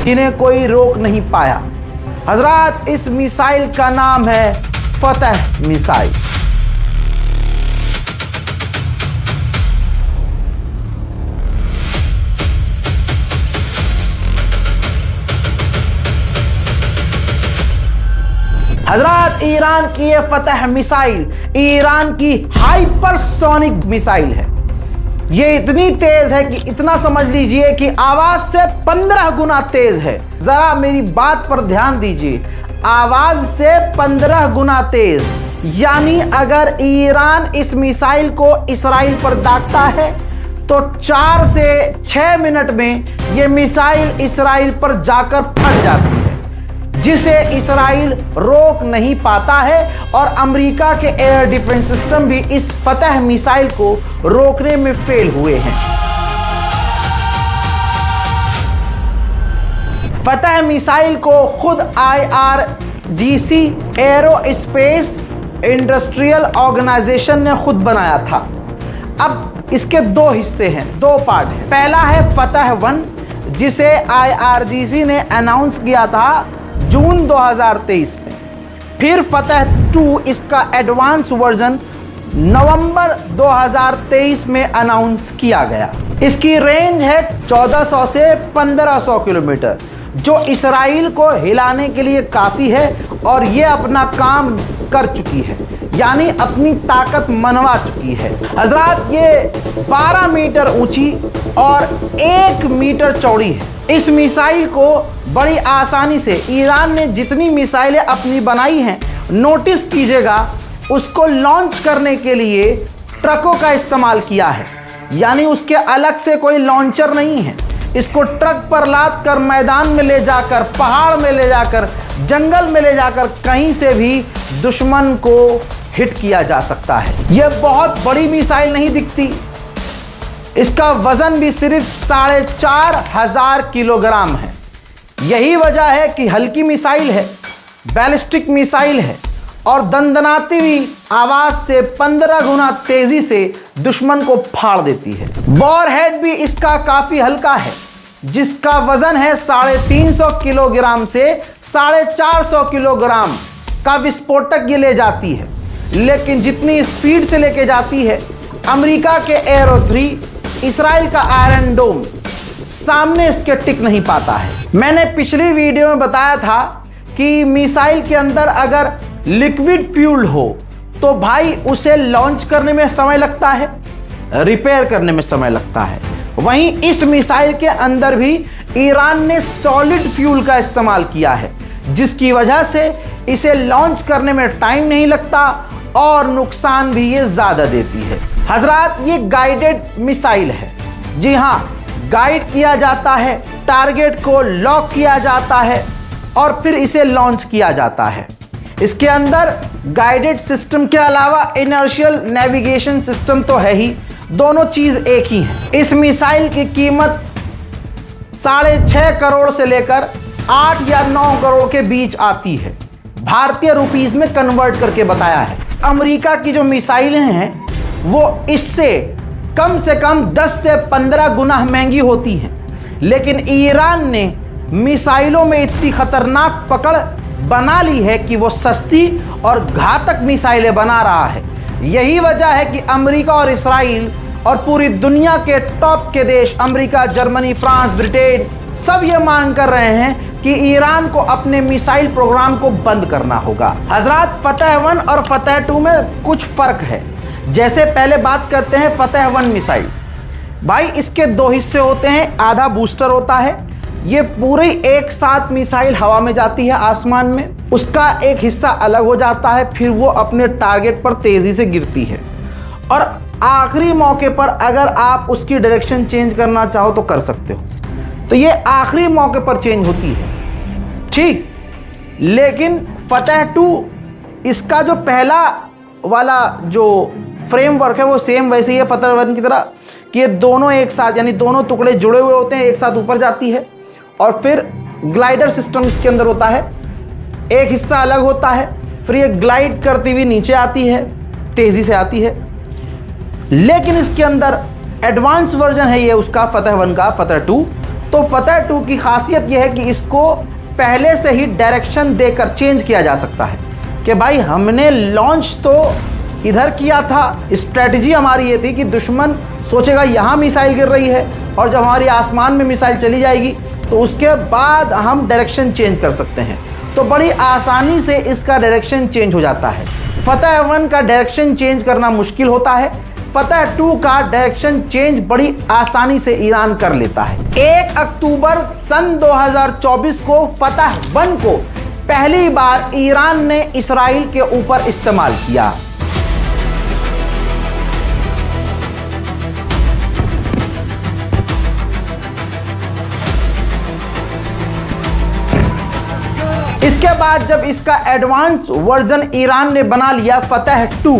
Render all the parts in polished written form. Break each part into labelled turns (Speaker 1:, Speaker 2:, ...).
Speaker 1: इन्हें कोई रोक नहीं पाया। हजरात, इस मिसाइल का नाम है फतह मिसाइल। हजरात, ईरान की ये फतह मिसाइल ईरान की हाइपरसोनिक मिसाइल है। ये इतनी तेज है कि इतना समझ लीजिए कि आवाज से 15 गुना तेज है। जरा मेरी बात पर ध्यान दीजिए, आवाज से 15 गुना तेज। यानी अगर ईरान इस मिसाइल को इस्राइल पर दागता है तो 4 से 6 मिनट में ये मिसाइल इस्राइल पर जाकर फट जाती है, जिसे इस्राइल रोक नहीं पाता है। और अमेरिका के एयर डिफेंस सिस्टम भी इस फतह मिसाइल को रोकने में फेल हुए हैं। फतह मिसाइल को खुद IRGC एरोस्पेस इंडस्ट्रियल ऑर्गेनाइजेशन ने खुद बनाया था। अब इसके 2 हिस्से हैं, 2 पार्ट हैं। पहला है फतह 1, जिसे IRGC ने अनाउंस किया था जून 2023 में। फिर फतह 2, इसका एडवांस वर्जन नवंबर 2023 में अनाउंस किया गया। इसकी रेंज है 1400 से 1500 किलोमीटर, जो इस्राइल को हिलाने के लिए काफ़ी है और ये अपना काम कर चुकी है, यानी अपनी ताकत मनवा चुकी है। हजरात, ये 12 मीटर ऊंची और 1 मीटर चौड़ी है। इस मिसाइल को बड़ी आसानी से ईरान ने जितनी मिसाइलें अपनी बनाई हैं, नोटिस कीजिएगा, उसको लॉन्च करने के लिए ट्रकों का इस्तेमाल किया है। यानी उसके अलग से कोई लॉन्चर नहीं है। इसको ट्रक पर लाद कर मैदान में ले जाकर, पहाड़ में ले जाकर, जंगल में ले जाकर कहीं से भी दुश्मन को हिट किया जा सकता है। यह बहुत बड़ी मिसाइल नहीं दिखती। इसका वजन भी सिर्फ 4500 किलोग्राम है। यही वजह है कि हल्की मिसाइल है, बैलिस्टिक मिसाइल है और दंदनाती हुई आवाज से 15 गुना तेजी से दुश्मन को फाड़ देती है। वॉरहेड भी इसका काफी हल्का है, जिसका वजन है 350 किलोग्राम से 450 किलोग्राम का विस्फोटक ये ले जाती है। लेकिन जितनी स्पीड से लेके जाती है, अमेरिका के एरो 3, इस्राइल का आयरन डोम सामने इसके टिक नहीं पाता है। मैंने पिछली वीडियो में बताया था कि मिसाइल के अंदर अगर लिक्विड फ्यूल हो तो भाई उसे लॉन्च करने में समय लगता है, रिपेयर करने में समय लगता है। वहीं इस मिसाइल के अंदर भी ईरान ने सॉलिड फ्यूल का इस्तेमाल किया है, जिसकी वजह से इसे लॉन्च करने में टाइम नहीं लगता और नुकसान भी ये ज़्यादा देती है। हजरात, ये गाइडेड मिसाइल है। जी हाँ, गाइड किया जाता है, टारगेट को लॉक किया जाता है और फिर इसे लॉन्च किया जाता है। इसके अंदर गाइडेड सिस्टम के अलावा इनर्शियल नेविगेशन सिस्टम तो है ही, दोनों चीज़ एक ही है। इस मिसाइल की कीमत 6.5 करोड़ से लेकर 8 या 9 करोड़ के बीच आती है। भारतीय रुपीस में कन्वर्ट करके बताया है। अमेरिका की जो मिसाइलें हैं वो इससे कम से कम 10 से 15 गुना महंगी होती हैं, लेकिन ईरान ने मिसाइलों में इतनी खतरनाक पकड़ बना ली है कि वो सस्ती और घातक मिसाइलें बना रहा है। यही वजह है कि अमेरिका और इस्राइल और पूरी दुनिया के टॉप के देश अमेरिका, जर्मनी, फ्रांस, ब्रिटेन सब ये मांग कर रहे हैं कि ईरान को अपने मिसाइल प्रोग्राम को बंद करना होगा। हजरात, फतह 1 और फतह 2 में कुछ फ़र्क है। जैसे पहले बात करते हैं फतह 1 मिसाइल। भाई, इसके 2 हिस्से होते हैं। आधा बूस्टर होता है, ये पूरी एक साथ मिसाइल हवा में जाती है आसमान में, उसका एक हिस्सा अलग हो जाता है, फिर वो अपने टारगेट पर तेज़ी से गिरती है और आखिरी मौके पर अगर आप उसकी डायरेक्शन चेंज करना चाहो तो कर सकते हो। तो ये आखिरी मौके पर चेंज होती है, ठीक। लेकिन फतह 2, इसका जो पहला वाला जो फ्रेमवर्क है वो सेम वैसे ही है फतह 1 की तरह कि ये दोनों एक साथ, यानी दोनों टुकड़े जुड़े हुए होते हैं, एक साथ ऊपर जाती है और फिर ग्लाइडर सिस्टम इसके अंदर होता है। एक हिस्सा अलग होता है, फिर ये ग्लाइड करती हुई नीचे आती है, तेज़ी से आती है। लेकिन इसके अंदर एडवांस वर्जन है ये उसका फतह 1 का, फतह 2। तो फतह 2 की खासियत यह है कि इसको पहले से ही डायरेक्शन देकर चेंज किया जा सकता है कि भाई हमने लॉन्च तो इधर किया था, स्ट्रेटजी हमारी ये थी कि दुश्मन सोचेगा यहाँ मिसाइल गिर रही है और जब हमारी आसमान में मिसाइल चली जाएगी तो उसके बाद हम डायरेक्शन चेंज कर सकते हैं। तो बड़ी आसानी से इसका डायरेक्शन चेंज हो जाता है। फतह 1 का डायरेक्शन चेंज करना मुश्किल होता है, फतह 2 का डायरेक्शन चेंज बड़ी आसानी से ईरान कर लेता है। 1 अक्टूबर सन 2024 को फतह 1 को पहली बार ईरान ने इसराइल के ऊपर इस्तेमाल किया। इसके बाद जब इसका एडवांस वर्जन ईरान ने बना लिया फतह 2,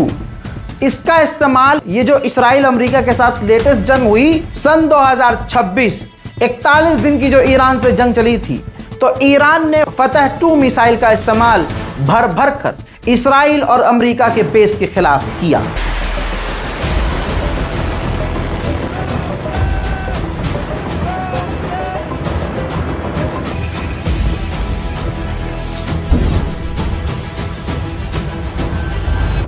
Speaker 1: इसका इस्तेमाल ये जो इसराइल अमेरिका के साथ लेटेस्ट जंग हुई सन 2026, 41 दिन की जो ईरान से जंग चली थी, तो ईरान ने फतह 2 मिसाइल का इस्तेमाल भर भर कर इसराइल और अमेरिका के बेस के खिलाफ किया।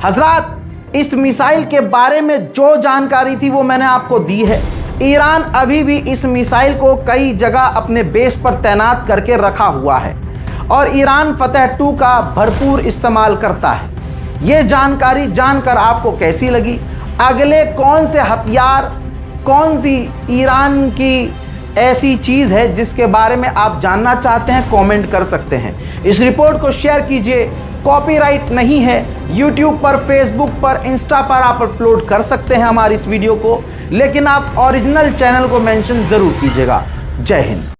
Speaker 1: हजरात, इस मिसाइल के बारे में जो जानकारी थी वो मैंने आपको दी है। ईरान अभी भी इस मिसाइल को कई जगह अपने बेस पर तैनात करके रखा हुआ है और ईरान फतह 2 का भरपूर इस्तेमाल करता है। ये जानकारी जानकर आपको कैसी लगी? अगले कौन से हथियार, कौन सी ईरान की ऐसी चीज़ है जिसके बारे में आप जानना चाहते हैं, कमेंट कर सकते हैं। इस रिपोर्ट को शेयर कीजिए, कॉपीराइट नहीं है। YouTube पर, Facebook पर, इंस्टा पर आप अपलोड कर सकते हैं हमारी इस वीडियो को, लेकिन आप ओरिजिनल चैनल को मेंशन ज़रूर कीजिएगा। जय हिंद।